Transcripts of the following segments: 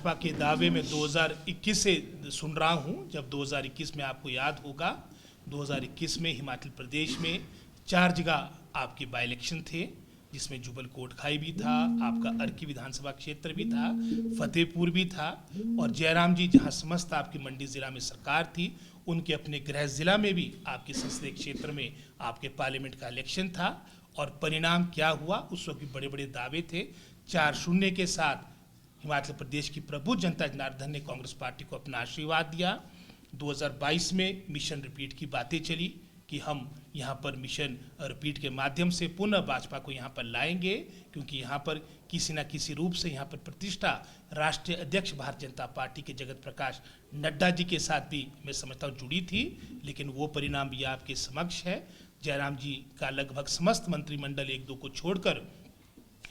भाजपा के दावे में 2021 से सुन रहा हूं। जब 2021 में आपको याद होगा, 2021 में हिमाचल प्रदेश में 4 जगह आपके बाई इलेक्शन थे, जिसमें जुबल कोटखाई भी था, आपका अर्की विधानसभा क्षेत्र भी था, फतेहपुर भी था, और जयराम जी जहां समस्त आपकी मंडी जिला में सरकार थी, उनके अपने गृह जिला में भी आपके संसदीय क्षेत्र में आपके पार्लियामेंट का इलेक्शन था। और परिणाम क्या हुआ, उस वक्त भी बड़े बड़े दावे थे। 4-0 के साथ हिमाचल प्रदेश की प्रबुद्ध जनता जनार्दन ने कांग्रेस पार्टी को अपना आशीर्वाद दिया। 2022 में मिशन रिपीट की बातें चली कि हम यहाँ पर मिशन रिपीट के माध्यम से पुनः भाजपा को यहाँ पर लाएंगे, क्योंकि यहाँ पर किसी न किसी रूप से यहाँ पर प्रतिष्ठा राष्ट्रीय अध्यक्ष भारतीय जनता पार्टी के जगत प्रकाश नड्डा जी के साथ भी मैं समझता हूँ जुड़ी थी। लेकिन वो परिणाम भी आपके समक्ष है। जयराम जी का लगभग समस्त मंत्रिमंडल 1-2 को छोड़कर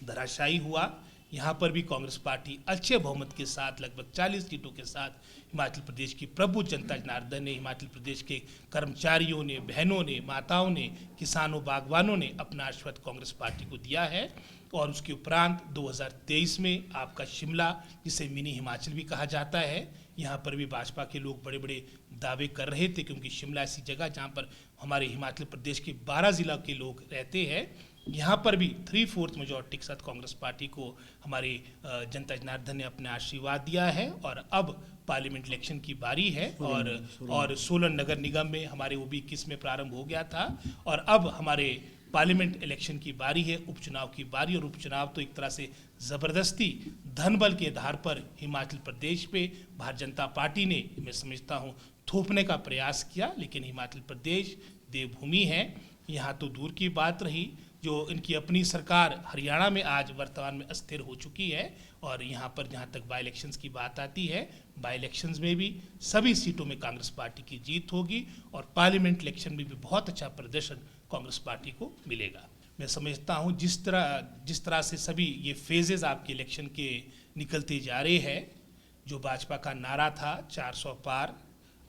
धराशायी हुआ। यहाँ पर भी कांग्रेस पार्टी अच्छे बहुमत के साथ लगभग 40 सीटों के साथ हिमाचल प्रदेश की प्रबुद्ध जनता जनार्दन ने, हिमाचल प्रदेश के कर्मचारियों ने, बहनों ने, माताओं ने, किसानों, बागवानों ने अपना आशीर्वाद कांग्रेस पार्टी को दिया है। और उसके उपरांत 2023 में आपका शिमला, जिसे मिनी हिमाचल भी कहा जाता है, यहाँ पर भी भाजपा के लोग बड़े बड़े दावे कर रहे थे, क्योंकि शिमला ऐसी जगह जहाँ पर हमारे हिमाचल प्रदेश के 12 जिला के लोग रहते हैं। यहाँ पर भी 3/4 मेजॉरिटी के साथ कांग्रेस पार्टी को हमारे जनता जनार्दन ने अपना आशीर्वाद दिया है। और अब पार्लियामेंट इलेक्शन की बारी है, और सोलन नगर निगम में हमारे वो भी 21 में प्रारंभ हो गया था, और अब हमारे पार्लियामेंट इलेक्शन की बारी है, उपचुनाव की बारी। और उपचुनाव तो एक तरह से ज़बरदस्ती धनबल के आधार पर हिमाचल प्रदेश पे भारतीय जनता पार्टी ने, मैं समझता हूँ, थोपने का प्रयास किया। लेकिन हिमाचल प्रदेश देवभूमि है, यहाँ तो दूर की बात रही, जो इनकी अपनी सरकार हरियाणा में आज वर्तमान में अस्थिर हो चुकी है। और यहाँ पर जहाँ तक बाई इलेक्शंस की बात आती है, बाई इलेक्शंस में भी सभी सीटों में कांग्रेस पार्टी की जीत होगी, और पार्लियामेंट इलेक्शन में भी बहुत अच्छा प्रदर्शन कांग्रेस पार्टी को मिलेगा। मैं समझता हूँ जिस तरह से सभी ये फेजेस आपके इलेक्शन के निकलते जा रहे हैं, जो भाजपा का नारा था 400 पार,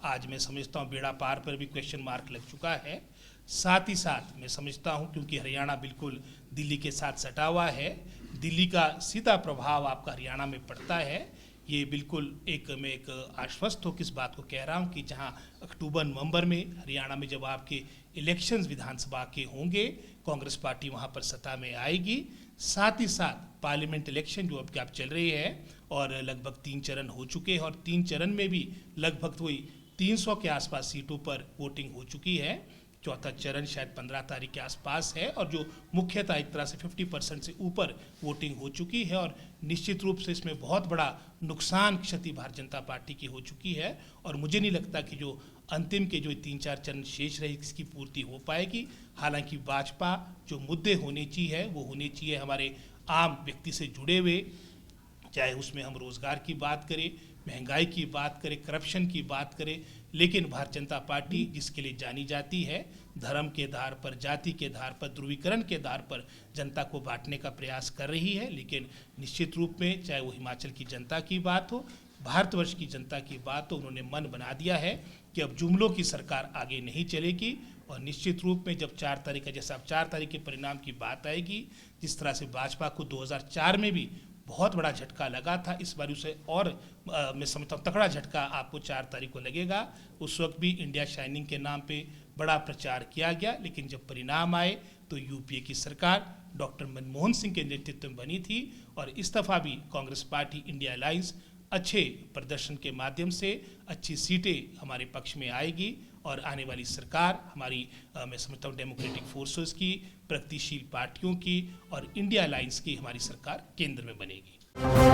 आज मैं समझता हूँ बेड़ा पार पर भी क्वेश्चन मार्क लग चुका है। साथ ही साथ मैं समझता हूँ, क्योंकि हरियाणा बिल्कुल दिल्ली के साथ सटा हुआ है, दिल्ली का सीधा प्रभाव आपका हरियाणा में पड़ता है। ये बिल्कुल मैं एक आश्वस्त हो किस बात को कह रहा हूँ कि जहाँ अक्टूबर-नवंबर में हरियाणा में जब आपके इलेक्शंस विधानसभा के होंगे, कांग्रेस पार्टी वहाँ पर सत्ता में आएगी। साथ ही साथ पार्लियामेंट इलेक्शन जो अब चल रहे हैं, और लगभग 3 चरण हो चुके हैं, और 3 चरण में भी लगभग वही 300 के आसपास सीटों पर वोटिंग हो चुकी है। चौथा चरण शायद 15 तारीख के आसपास है, और जो मुख्यतः एक तरह से 50% से ऊपर वोटिंग हो चुकी है। और निश्चित रूप से इसमें बहुत बड़ा नुकसान क्षति भारतीय जनता पार्टी की हो चुकी है, और मुझे नहीं लगता कि जो अंतिम के जो 3-4 चरण शेष रहे इसकी पूर्ति हो पाएगी। हालांकि भाजपा जो मुद्दे होने चाहिए वो होने चाहिए हमारे आम व्यक्ति से जुड़े हुए, चाहे उसमें हम रोज़गार की बात करें, महंगाई की बात करें, करप्शन की बात करें। लेकिन भारतीय जनता पार्टी जिसके लिए जानी जाती है, धर्म के आधार पर, जाति के आधार पर, ध्रुवीकरण के आधार पर जनता को बांटने का प्रयास कर रही है। लेकिन निश्चित रूप में चाहे वो हिमाचल की जनता की बात हो, भारतवर्ष की जनता की बात हो, उन्होंने मन बना दिया है कि अब जुमलों की सरकार आगे नहीं चलेगी। और निश्चित रूप में जब 4 तारीख का, जैसे अब 4 तारीख के परिणाम की बात आएगी, जिस तरह से भाजपा को 2004 में भी बहुत बड़ा झटका लगा था, इस बार उसे और मैं समझता हूँ तगड़ा झटका आपको 4 तारीख को लगेगा। उस वक्त भी इंडिया शाइनिंग के नाम पे बड़ा प्रचार किया गया, लेकिन जब परिणाम आए तो यूपीए की सरकार डॉक्टर मनमोहन सिंह के नेतृत्व में बनी थी, और इस दफ़ा भी कांग्रेस पार्टी इंडिया अलायंस अच्छे प्रदर्शन के माध्यम से अच्छी सीटें हमारे पक्ष में आएगी। और आने वाली सरकार हमारी मैं समझता हूँ डेमोक्रेटिक फोर्सेस की, प्रगतिशील पार्टियों की और इंडिया अलायंस की हमारी सरकार केंद्र में बनेगी।